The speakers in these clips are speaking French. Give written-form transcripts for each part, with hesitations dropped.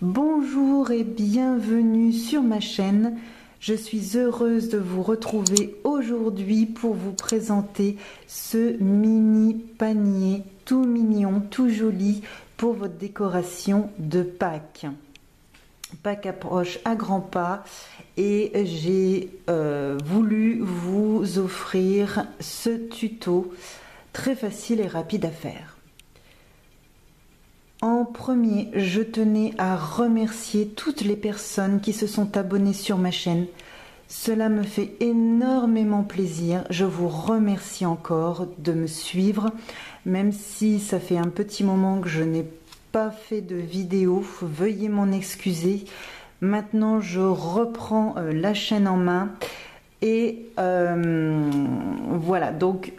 Bonjour et bienvenue sur ma chaîne. Je suis heureuse de vous retrouver aujourd'hui pour vous présenter ce mini panier tout mignon, tout joli pour votre décoration de Pâques. Pâques approche à grands pas et j'ai voulu vous offrir ce tuto très facile et rapide à faire. En premier, je tenais à remercier toutes les personnes qui se sont abonnées sur ma chaîne. Cela me fait énormément plaisir. Je vous remercie encore de me suivre, même si ça fait un petit moment que je n'ai pas fait de vidéo. Veuillez m'en excuser. Maintenant, je reprends la chaîne en main et voilà, donc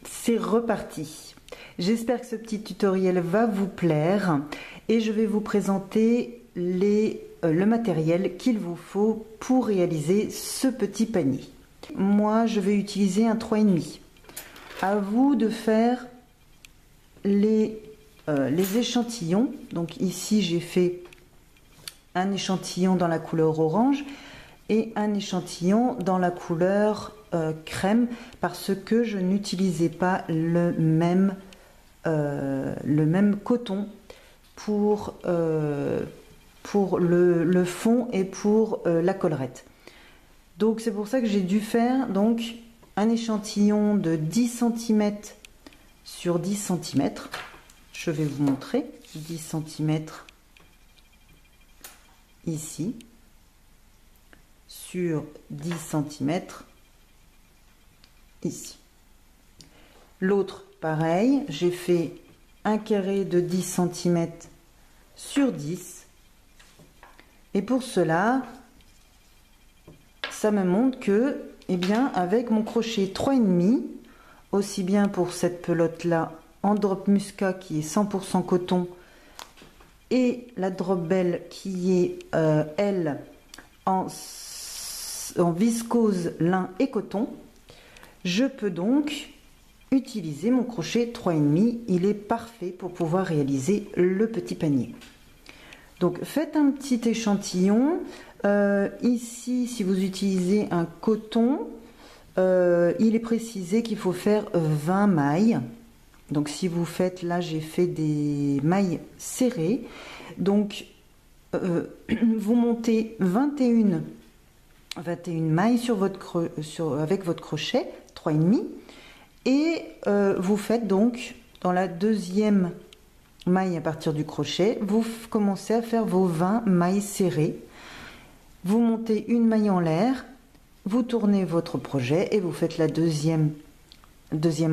c'est reparti. J'espère que ce petit tutoriel va vous plaire et je vais vous présenter le matériel qu'il vous faut pour réaliser ce petit panier. Moi, je vais utiliser un 3,5. À vous de faire les échantillons. Donc ici, j'ai fait un échantillon dans la couleur orange et un échantillon dans la couleur crème parce que je n'utilisais pas le même coton pour le fond et pour la collerette. Donc c'est pour ça que j'ai dû faire donc un échantillon de 10 cm sur 10 cm. Je vais vous montrer 10 cm ici sur 10 cm ici. L'autre pareil, j'ai fait un carré de 10 cm sur 10 et pour cela ça me montre que eh bien avec mon crochet 3,5 aussi bien pour cette pelote là en drop muscat qui est 100% coton et la drop belle qui est elle en viscose lin et coton, je peux donc utiliser mon crochet 3,5. Il est parfait pour pouvoir réaliser le petit panier. Donc faites un petit échantillon. Ici, si vous utilisez un coton, il est précisé qu'il faut faire 20 mailles. Donc si vous faites, là j'ai fait des mailles serrées, donc vous montez 21 mailles avec votre crochet 3,5 et vous faites donc dans la deuxième maille à partir du crochet, vous commencez à faire vos 20 mailles serrées. Vous montez une maille en l'air, vous tournez votre projet et vous faites la deuxième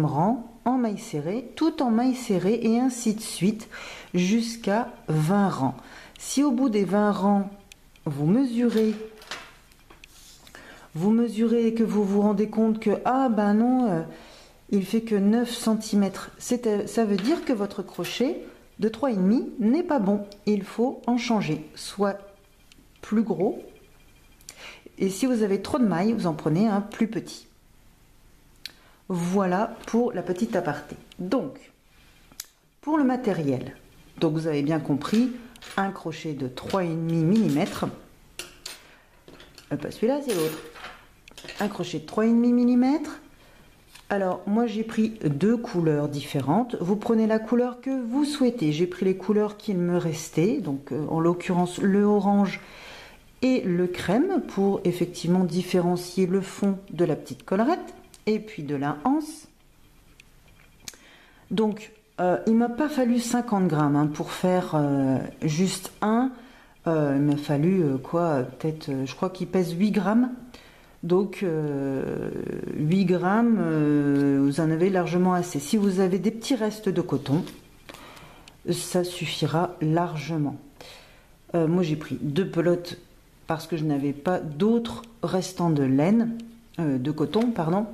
rang en maille serrée, tout en maille serrée et ainsi de suite jusqu'à 20 rangs. Si au bout des 20 rangs, vous mesurez et que vous vous rendez compte que ah ben non, il fait que 9 cm, ça veut dire que votre crochet de 3,5 n'est pas bon. Il faut en changer, soit plus gros. Et si vous avez trop de mailles, vous en prenez un plus petit. Voilà pour la petite aparté. Donc, pour le matériel, donc vous avez bien compris, un crochet de 3,5 mm. Pas celui-là, c'est l'autre. Un crochet de 3,5 mm. Alors, moi j'ai pris deux couleurs différentes. Vous prenez la couleur que vous souhaitez. J'ai pris les couleurs qu'il me restait, donc en l'occurrence le orange et le crème pour effectivement différencier le fond de la petite collerette et puis de la anse. Donc, il m'a pas fallu 50 grammes pour faire juste un. Il m'a fallu quoi, peut-être, je crois qu'il pèse 8 grammes. Donc 8 grammes, vous en avez largement assez. Si vous avez des petits restes de coton, ça suffira largement. Moi j'ai pris deux pelotes parce que je n'avais pas d'autres restants de laine, de coton, pardon.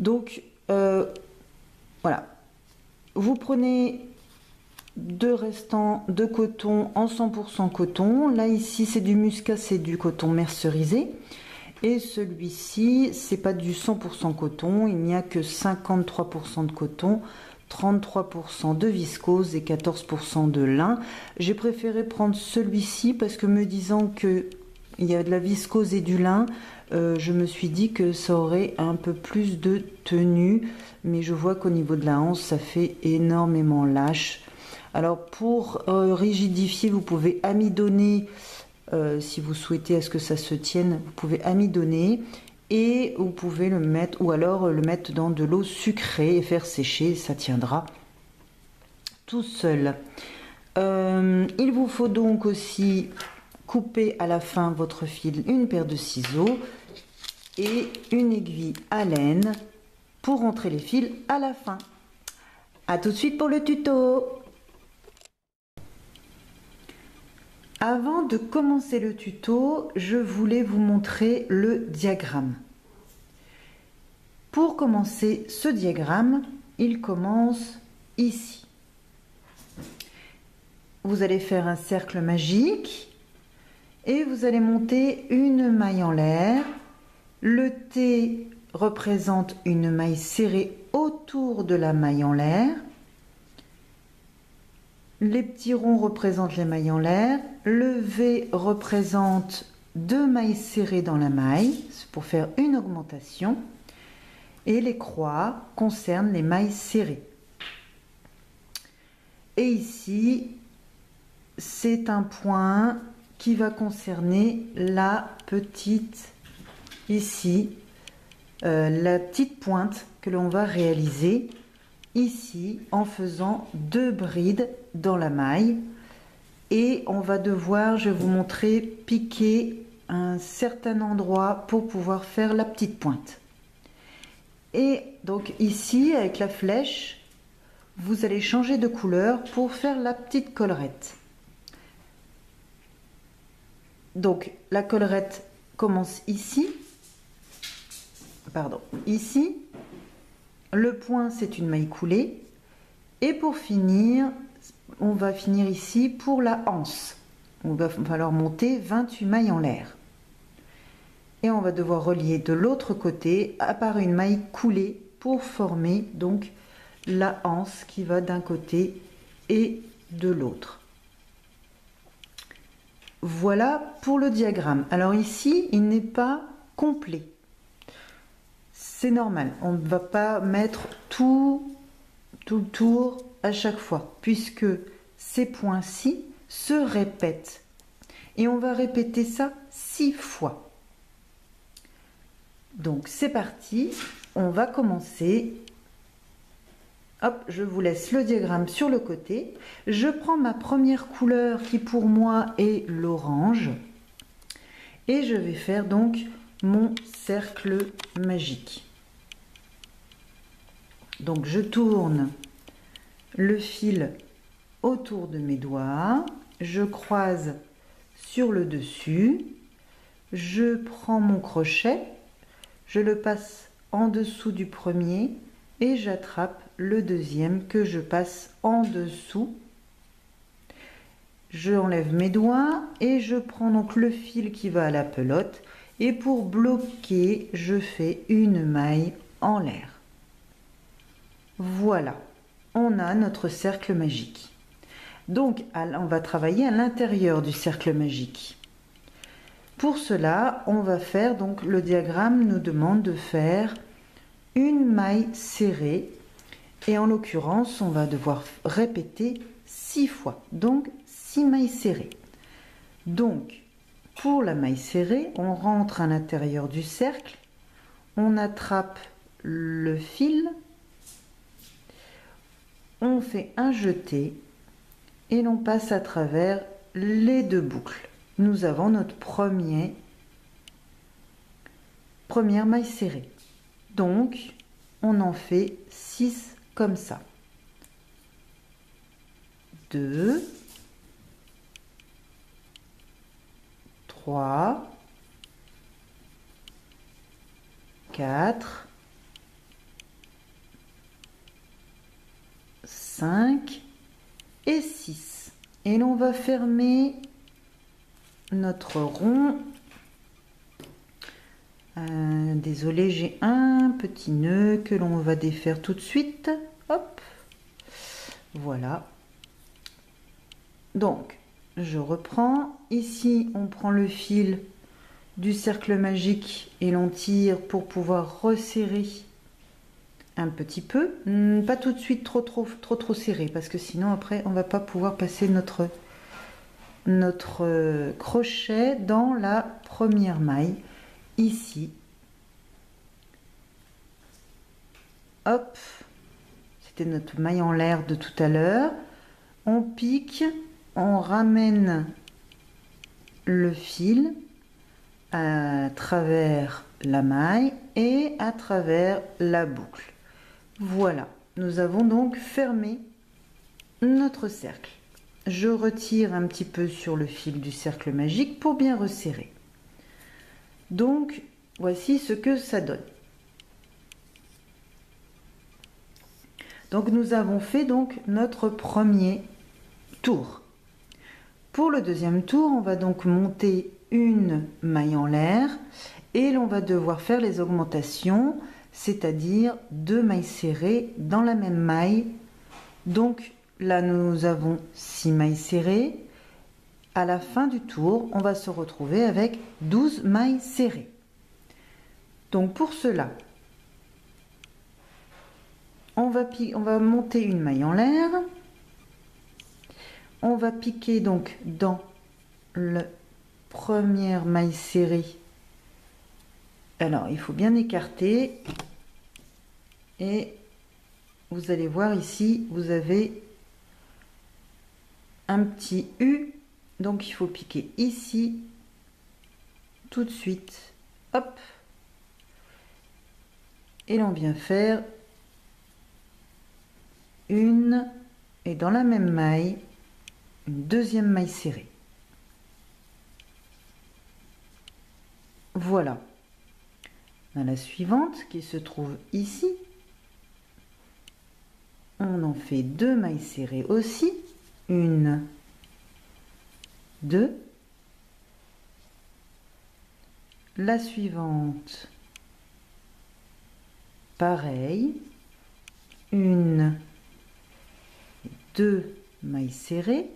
Donc voilà, vous prenez deux restants de coton en 100% coton. Là ici c'est du muscat, c'est du coton mercerisé. Et celui-ci, c'est pas du 100% coton, il n'y a que 53% de coton. 33% de viscose et 14% de lin. J'ai préféré prendre celui-ci parce que me disant que il y a de la viscose et du lin, je me suis dit que ça aurait un peu plus de tenue, mais je vois qu'au niveau de la hanche, ça fait énormément lâche. Alors pour rigidifier, vous pouvez amidonner, si vous souhaitez à ce que ça se tienne, vous pouvez amidonner et vous pouvez le mettre, ou alors le mettre dans de l'eau sucrée et faire sécher, ça tiendra tout seul. Il vous faut donc aussi couper à la fin votre fil, une paire de ciseaux et une aiguille à laine pour rentrer les fils à la fin. A tout de suite pour le tuto. Avant de commencer le tuto, je voulais vous montrer le diagramme. Pour commencer ce diagramme, il commence ici. Vous allez faire un cercle magique et vous allez monter une maille en l'air. Le T représente une maille serrée autour de la maille en l'air. Les petits ronds représentent les mailles en l'air. Le V représente 2 mailles serrées dans la maille, c'est pour faire une augmentation. Et les croix concernent les mailles serrées. Et ici, c'est un point qui va concerner la petite, ici, la petite pointe que l'on va réaliser ici en faisant 2 brides dans la maille. Et on va devoir, je vais vous montrer, piquer un certain endroit pour pouvoir faire la petite pointe. Et donc ici, avec la flèche, vous allez changer de couleur pour faire la petite collerette. Donc la collerette commence ici, pardon, ici. Le point, c'est une maille coulée. Et pour finir, on va finir ici pour la anse. On va falloir monter 28 mailles en l'air. Et on va devoir relier de l'autre côté à part une maille coulée pour former donc la anse qui va d'un côté et de l'autre. Voilà pour le diagramme. Alors ici, il n'est pas complet. C'est normal, on ne va pas mettre tout le tour à chaque fois, puisque ces points-ci se répètent. Et on va répéter ça 6 fois. Donc c'est parti, on va commencer. Hop, je vous laisse le diagramme sur le côté. Je prends ma première couleur qui pour moi est l'orange. Et je vais faire donc mon cercle magique. Donc je tourne le fil autour de mes doigts, je croise sur le dessus, je prends mon crochet, je le passe en dessous du premier et j'attrape le deuxième que je passe en dessous. Je enlève mes doigts et je prends donc le fil qui va à la pelote et pour bloquer, je fais une maille en l'air. Voilà, on a notre cercle magique. Donc, on va travailler à l'intérieur du cercle magique. Pour cela, on va faire, donc le diagramme nous demande de faire une maille serrée. Et en l'occurrence, on va devoir répéter 6 fois, donc 6 mailles serrées. Donc, pour la maille serrée, on rentre à l'intérieur du cercle, on attrape le fil, on fait un jeté et l'on passe à travers les 2 boucles. Nous avons notre première maille serrée. Donc, on en fait 6 comme ça. 2, 3, 4, 5 et 6. Et l'on va fermer notre rond. Désolé, j'ai un petit nœud que l'on va défaire tout de suite. Hop, Voilà. Donc, je reprends. Ici, on prend le fil du cercle magique et l'on tire pour pouvoir resserrer un petit peu. Pas tout de suite trop serré, parce que sinon, après, on va pas pouvoir passer notre crochet dans la première maille. Ici. Hop. C'était notre maille en l'air de tout à l'heure. On pique, on ramène le fil à travers la maille et à travers la boucle. Voilà, nous avons donc fermé notre cercle. Je retire un petit peu sur le fil du cercle magique pour bien resserrer. Donc, voici ce que ça donne. Donc, nous avons fait donc notre premier tour. Pour le deuxième tour, on va donc monter une maille en l'air et l'on va devoir faire les augmentations, c'est-à-dire 2 mailles serrées dans la même maille. Donc là, nous avons 6 mailles serrées. À la fin du tour, on va se retrouver avec 12 mailles serrées. Donc pour cela, on va monter une maille en l'air. On va piquer donc dans la première maille serrée. Alors, il faut bien écarter. Et vous allez voir ici, vous avez un petit U. Donc, il faut piquer ici, tout de suite. Hop. Et l'on vient faire une, et dans la même maille, une deuxième maille serrée. Voilà. Dans la suivante qui se trouve ici, on en fait 2 mailles serrées aussi. 1, 2. La suivante, pareil. 1, 2 mailles serrées.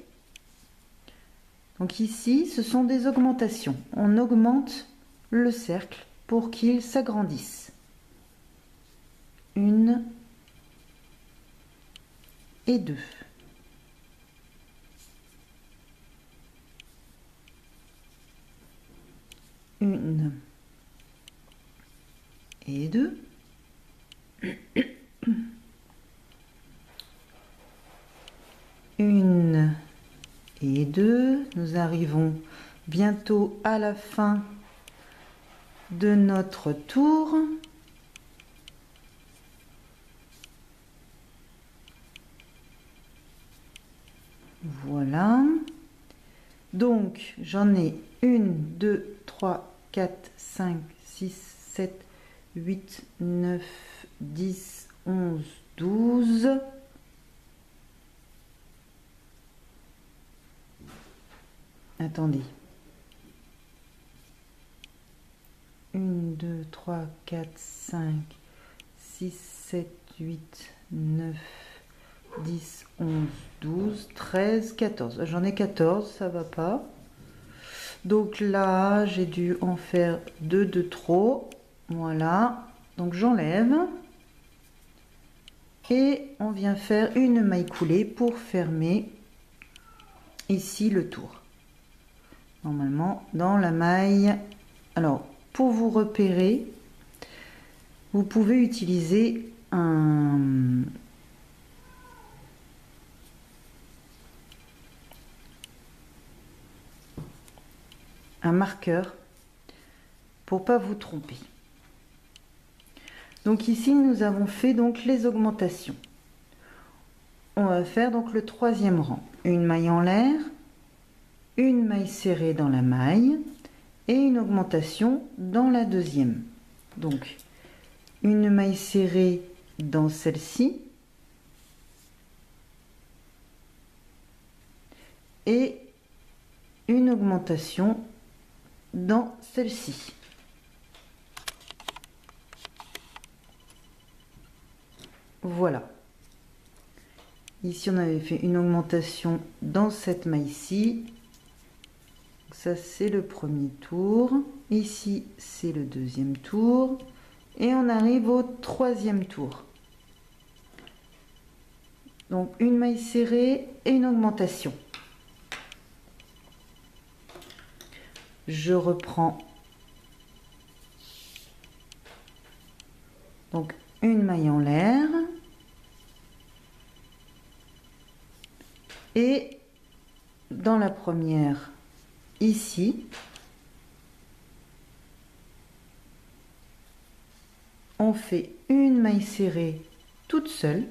Donc ici, ce sont des augmentations. On augmente le cercle pour qu'il s'agrandisse. 1 et 2. 1 et 2. 1 et 2. Nous arrivons bientôt à la fin de notre tour. Voilà. Donc, j'en ai 1, 2, 3, 4, 5, 6, 7, 8, 9, 10, 11, 12. Attendez. 1, 2, 3, 4, 5, 6, 7, 8, 9, 10, 11, 12, 13, 14. J'en ai 14, ça va pas. Donc là, j'ai dû en faire 2 de trop. Voilà. Donc j'enlève. Et on vient faire une maille coulée pour fermer ici le tour. Normalement, dans la maille. Alors, pour vous repérer, vous pouvez utiliser un marqueur pour pas vous tromper. Donc ici, nous avons fait donc les augmentations. On va faire donc le troisième rang. Une maille en l'air, une maille serrée dans la maille et une augmentation dans la deuxième. Donc, une maille serrée dans celle-ci et une augmentation dans celle-ci. Voilà. Ici, on avait fait une augmentation dans cette maille-ci. Ça, c'est le premier tour. Ici, c'est le deuxième tour. Et on arrive au troisième tour. Donc, une maille serrée et une augmentation. Je reprends. Donc, une maille en l'air. Et dans la première, ici, on fait une maille serrée toute seule.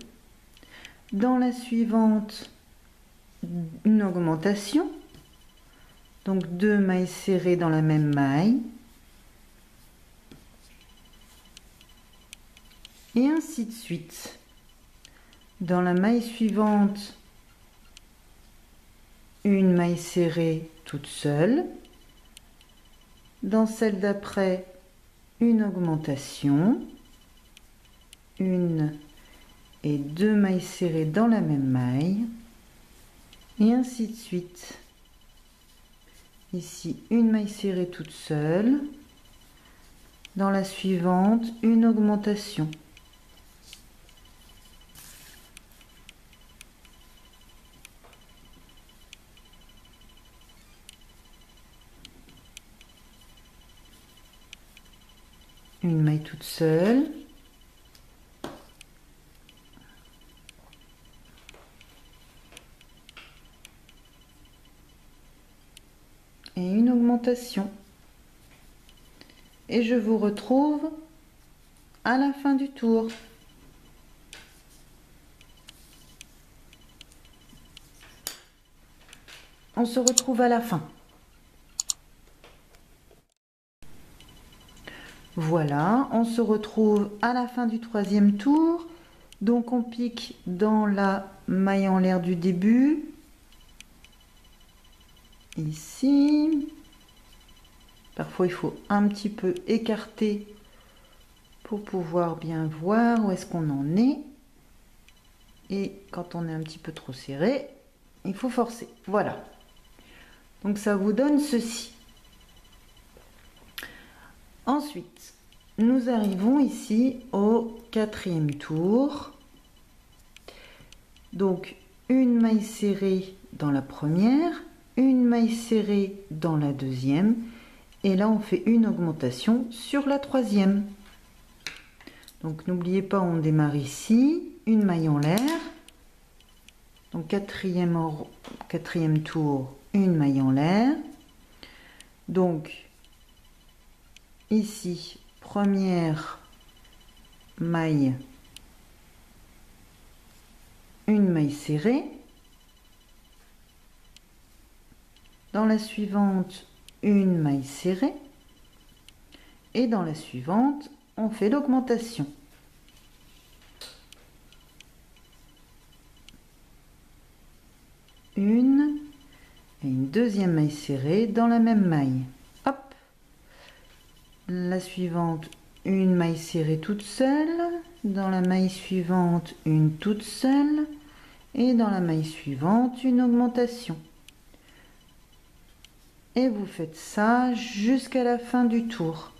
Dans la suivante, une augmentation. Donc 2 mailles serrées dans la même maille. Et ainsi de suite. Dans la maille suivante, une maille serrée toute seule. Dans celle d'après, une augmentation. Une et 2 mailles serrées dans la même maille. Et ainsi de suite. Ici, une maille serrée toute seule. Dans la suivante, une augmentation. Une maille toute seule. Et une augmentation. Et je vous retrouve à la fin du tour. On se retrouve à la fin. Voilà, on se retrouve à la fin du troisième tour. Donc on pique dans la maille en l'air du début. Ici. Parfois il faut un petit peu écarter pour pouvoir bien voir où est-ce qu'on en est. Et quand on est un petit peu trop serré, il faut forcer. Voilà. Donc ça vous donne ceci. Ensuite, nous arrivons ici au quatrième tour. Donc, une maille serrée dans la première, une maille serrée dans la deuxième, et là on fait une augmentation sur la troisième. Donc, n'oubliez pas, on démarre ici, une maille en l'air. Donc, quatrième tour, une maille en l'air. Donc, ici, première maille, une maille serrée. Dans la suivante, une maille serrée. Et dans la suivante, on fait l'augmentation. Une et une deuxième maille serrée dans la même maille. Hop. La suivante, une maille serrée toute seule. Dans la maille suivante, une toute seule. Et dans la maille suivante, une augmentation. Et vous faites ça jusqu'à la fin du tour.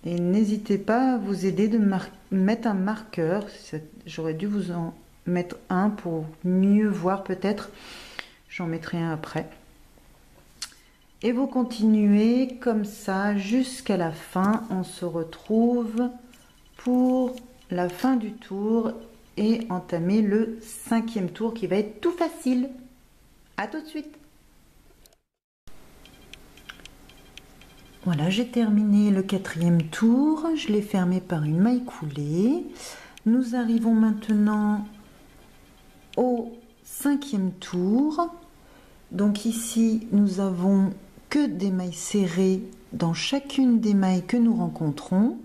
Et n'hésitez pas à vous aider de mettre un marqueur. J'aurais dû vous en mettre un pour mieux voir peut-être. J'en mettrai un après. Et vous continuez comme ça jusqu'à la fin. On se retrouve pour la fin du tour et entamer le cinquième tour qui va être tout facile. À tout de suite. Voilà, j'ai terminé le quatrième tour. Je l'ai fermé par une maille coulée. Nous arrivons maintenant au cinquième tour. Donc ici, nous avons que des mailles serrées dans chacune des mailles que nous rencontrons.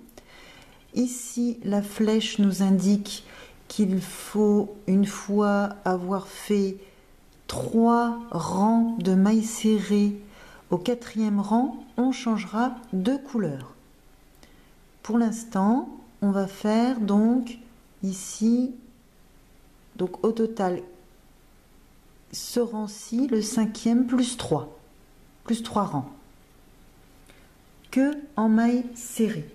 Ici, la flèche nous indique qu'il faut, une fois avoir fait 3 rangs de mailles serrées, au quatrième rang, on changera de couleur. Pour l'instant, on va faire donc ici Donc au total, ce rang-ci, le 5e plus 3 rangs, que en maille serrée.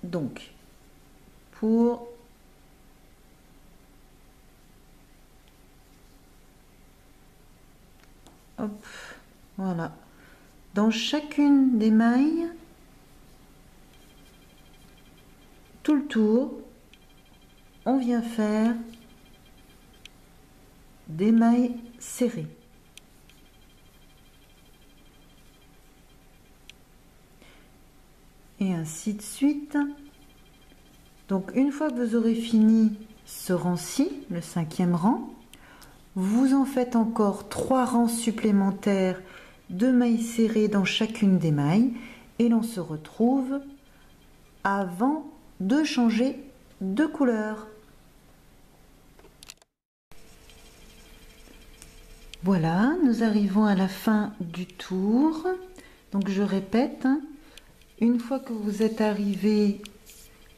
Donc, pour hop, voilà, dans chacune des mailles, tout le tour, on vient faire des mailles serrées. Et ainsi de suite. Donc une fois que vous aurez fini ce rang-ci, le 5e rang, vous en faites encore 3 rangs supplémentaires de mailles serrées dans chacune des mailles et l'on se retrouve avant de changer de couleur. Voilà, nous arrivons à la fin du tour. Donc je répète, une fois que vous êtes arrivé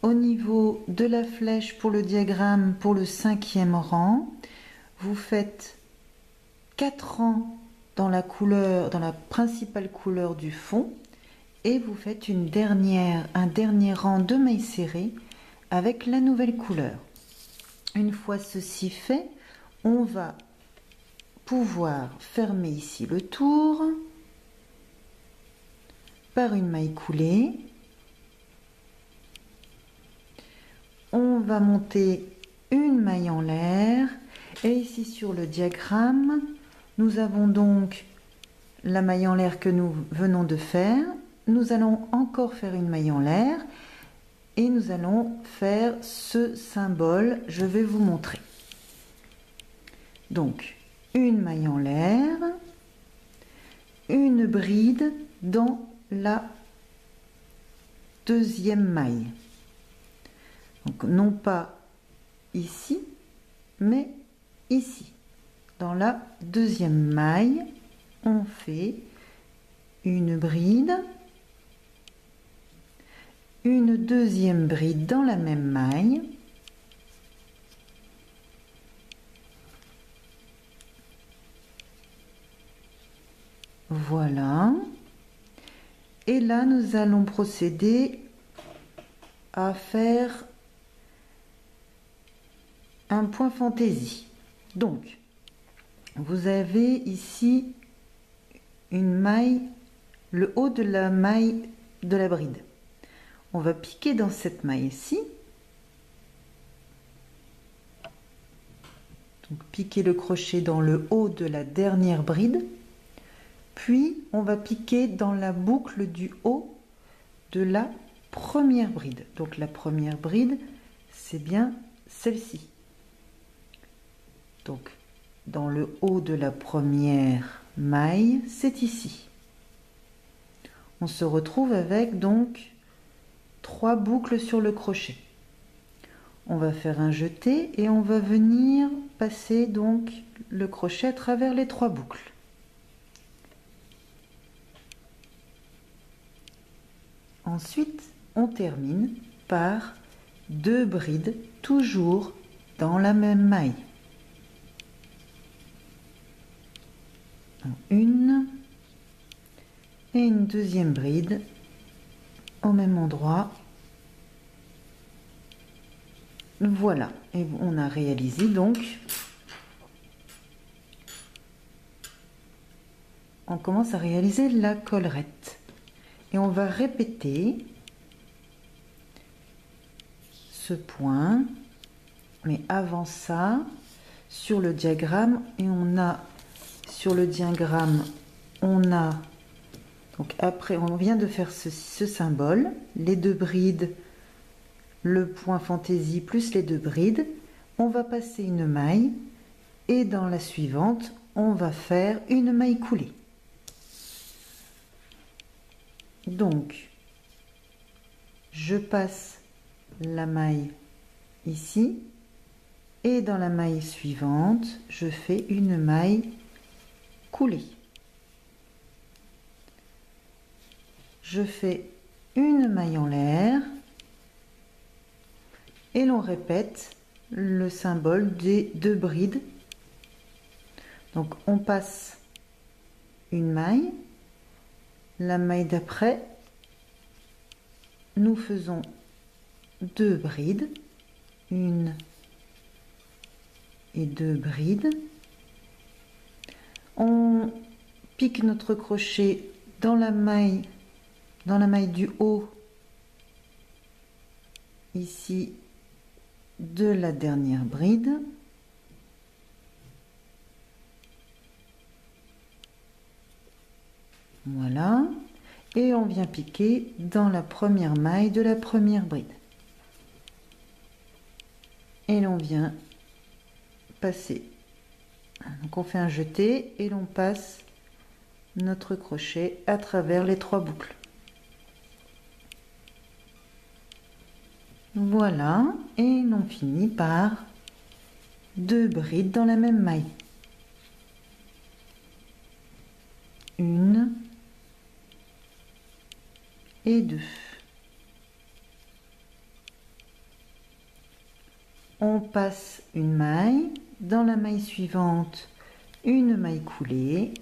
au niveau de la flèche pour le diagramme pour le 5e rang, vous faites 4 rangs dans la couleur, dans la principale couleur du fond, et vous faites un dernier rang de mailles serrées avec la nouvelle couleur. Une fois ceci fait, on va pouvoir fermer ici le tour par une maille coulée. On va monter une maille en l'air et ici sur le diagramme, nous avons donc la maille en l'air que nous venons de faire. Nous allons encore faire une maille en l'air et nous allons faire ce symbole. Je vais vous montrer. Donc, une maille en l'air, une bride dans la deuxième maille. Donc, non pas ici, mais ici. Dans la deuxième maille, on fait une bride, une deuxième bride dans la même maille, voilà, et là nous allons procéder à faire un point fantaisie. Donc vous avez ici une maille, le haut de la maille de la bride. On va piquer dans cette maille-ci. Donc piquer le crochet dans le haut de la dernière bride. Puis on va piquer dans la boucle du haut de la première bride. Donc la première bride, c'est bien celle-ci. Donc dans le haut de la première maille, c'est ici. On se retrouve avec donc 3 boucles sur le crochet. On va faire un jeté et on va venir passer donc le crochet à travers les 3 boucles. Ensuite, on termine par 2 brides, toujours dans la même maille. Une et une deuxième bride au même endroit. Voilà, et on a réalisé donc, on commence à réaliser la collerette et on va répéter ce point, mais avant ça, sur le diagramme, et on a sur le diagramme, on a donc après on vient de faire ce symbole, les 2 brides, le point fantaisie plus les 2 brides, on va passer une maille et dans la suivante on va faire une maille coulée. Donc je passe la maille ici et dans la maille suivante je fais une maille coulée. Je fais une maille en l'air et l'on répète le symbole des 2 brides. Donc on passe une maille, la maille d'après, nous faisons 2 brides, 1 et 2 brides. On pique notre crochet dans la maille du haut, ici, de la dernière bride. Voilà, et on vient piquer dans la première maille de la première bride. Et l'on vient passer. Donc on fait un jeté et l'on passe notre crochet à travers les 3 boucles. Voilà, et l'on finit par 2 brides dans la même maille. 1 et 2. On passe une maille, dans la maille suivante, une maille coulée.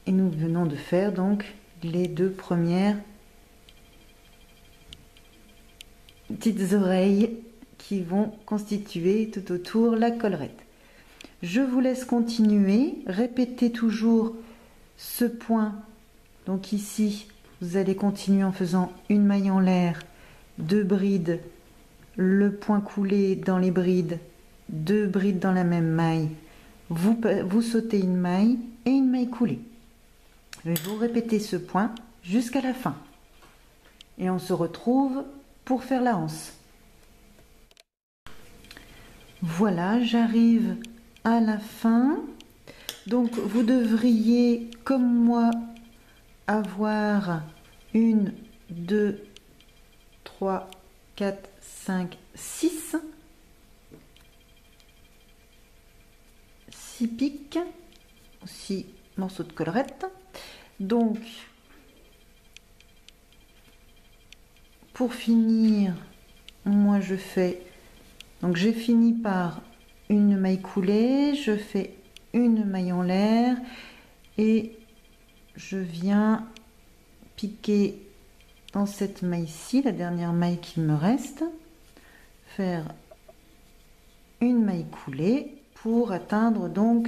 Et nous venons de faire donc les 2 premières petites oreilles qui vont constituer tout autour la collerette. Je vous laisse continuer, répétez toujours ce point. Donc ici, vous allez continuer en faisant une maille en l'air, 2 brides, le point coulé dans les brides, 2 brides dans la même maille, vous sautez une maille et une maille coulée. Et vous répétez ce point jusqu'à la fin. Et on se retrouve pour faire la anse. Voilà, j'arrive à la fin. Donc vous devriez, comme moi, avoir 1, 2, 3, 4, 5, 6 pics, 6 morceaux de collerette. Donc pour finir, moi je fais, donc j'ai fini par une maille coulée, je fais une maille en l'air et je viens piquer dans cette maille-ci, la dernière maille qu'il me reste, faire une maille coulée pour atteindre donc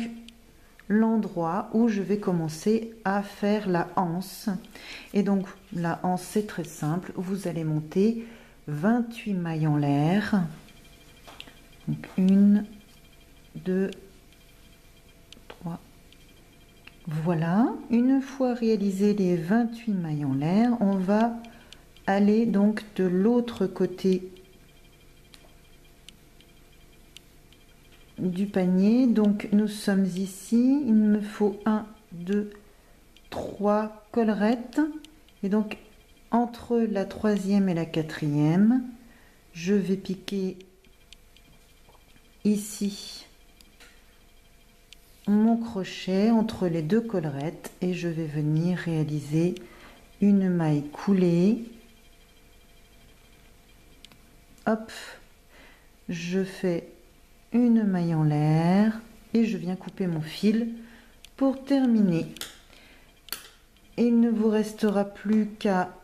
l'endroit où je vais commencer à faire la anse. Et donc la anse, c'est très simple, vous allez monter 28 mailles en l'air. Donc 1, 2, 3. Voilà, une fois réalisé les 28 mailles en l'air, on va aller donc de l'autre côté du panier. Donc nous sommes ici, il me faut 1, 2, 3 collerettes, et donc entre la 3e et la 4e, je vais piquer ici mon crochet entre les 2 collerettes et je vais venir réaliser une maille coulée. Hop, je fais une maille en l'air et je viens couper mon fil pour terminer. Et il ne vous restera plus qu'à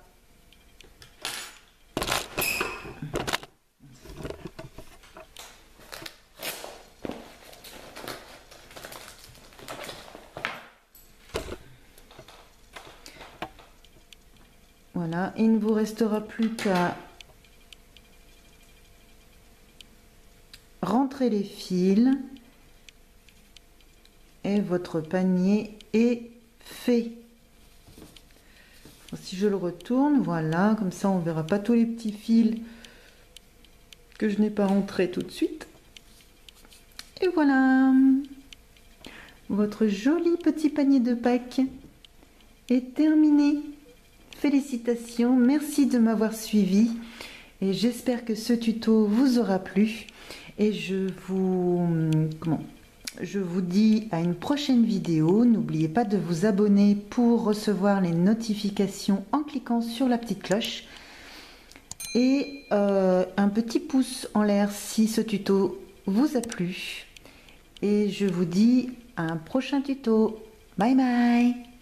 voilà, il ne vous restera plus qu'à rentrer les fils et votre panier est fait. Si je le retourne, voilà, comme ça on verra pas tous les petits fils que je n'ai pas rentrés tout de suite. Et voilà, votre joli petit panier de Pâques est terminé. Félicitations, merci de m'avoir suivi et j'espère que ce tuto vous aura plu. Et je vous dis à une prochaine vidéo. N'oubliez pas de vous abonner pour recevoir les notifications en cliquant sur la petite cloche. et un petit pouce en l'air si ce tuto vous a plu. Et je vous dis à un prochain tuto. Bye bye!